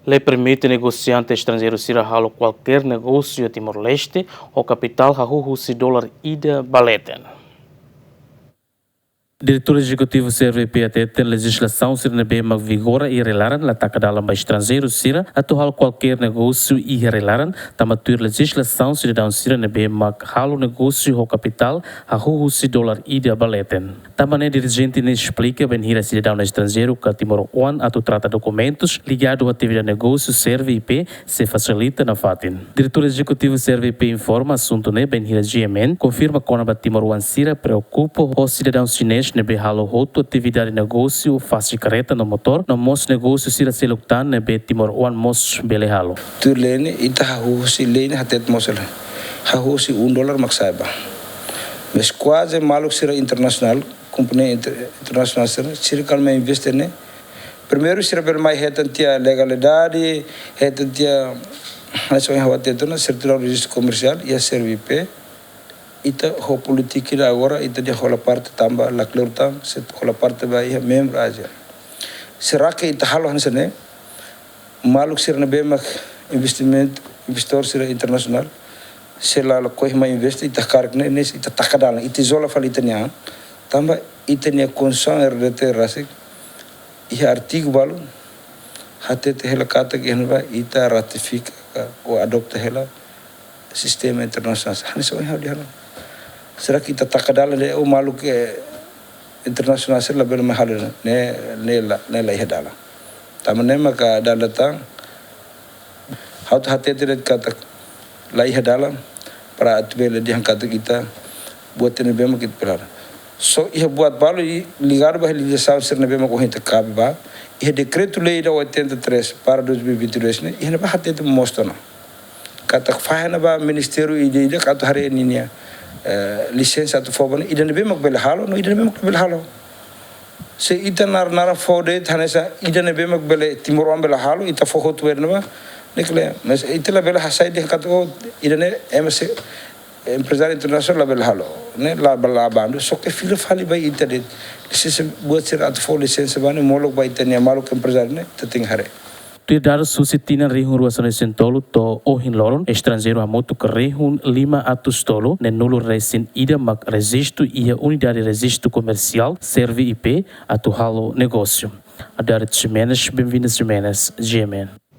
Le permite negosiante estranjeiru sira halu kualker negosiu Timor-Leste ou kapital hahu husi dolar ida leten. Diretor executivo CRVP tem legislação sira nebe mag vigora e relaran la taka dalam estrangeiro sira atual qualquer negócio e relaran tamatur legislação sira daun sira nebe mag halu negócio ho capital hahu husi dolar ida leten. Também dirigente ne explica ben hira sira daun estrangeiro que Timor-Leste atu trata documentos ligado à atividade negócio CRVP se facilita na fatin. Diretor executivo CRVP informa assunto ne ben hira GMN confirma que a Timor-Leste sira preocupa o cidadão chinês nebe halo hotu atividade negócio faz careta no motor no mos negócio sira seluktan nebe Timor-Leste mos bele halo. Turlene ita hahu si lene hatet mosela. Hahu si $1 maksaiba. Mas quase maluk sira internacional, companhia internacional sira calma investe ne. Primeiro sira bel mai hetantia legalidade, hetantia nação hawatetona certidão de registro comercial e a CRVP. Ita ho politik agora ita dia hola parte tamba la klurtang set hola parte ba ia membro aja. Será que ita halo hansane maluk sir na bemak investor sir internacional sela la koi ma investe ita kark ne ita takadala ita zola falita nya tamba ita nya konson RDT rasik ia artigo balu hatete hela kata genva ita ratifica ou adopta hela sistema internacional hanso ia dia. Será que kita takadala de o maluk internasional sir label mahal ne la ihadala tamane maka dalata haut hatete kata la ihadala para atbele di kata kita buat ne bema kit pelar so ia buat balu ligar bah ligação sir ne bema ko hita ba ia decreto lei da 83 para 2022 ne ia ba hatete mostona kata fahana ba ministério ide kata hari ini licença tu fobon idan be mak bel halo no idan be mak bel halo se ita nara fode thanesa idan be mak bel Timor-Leste bel halo ita fo hot wernaba nikle mas ita la bel hasai de kato idan ms empresário internacional bel halo ne la bandu so que filo fali ba ita de licença buat ser at fo licença bane molok ba ita ne malok empresário ne tating hare Dados susitinan rihun ruasan sentolo to ohin loron estrangeiro a moto que rihun 5 atos tolo ne nulo resin ida mak registro e a unidade de registro comercial serve IP atu halo negócio. Adaret Jimenez, bem-vindos Jimenez, GMN.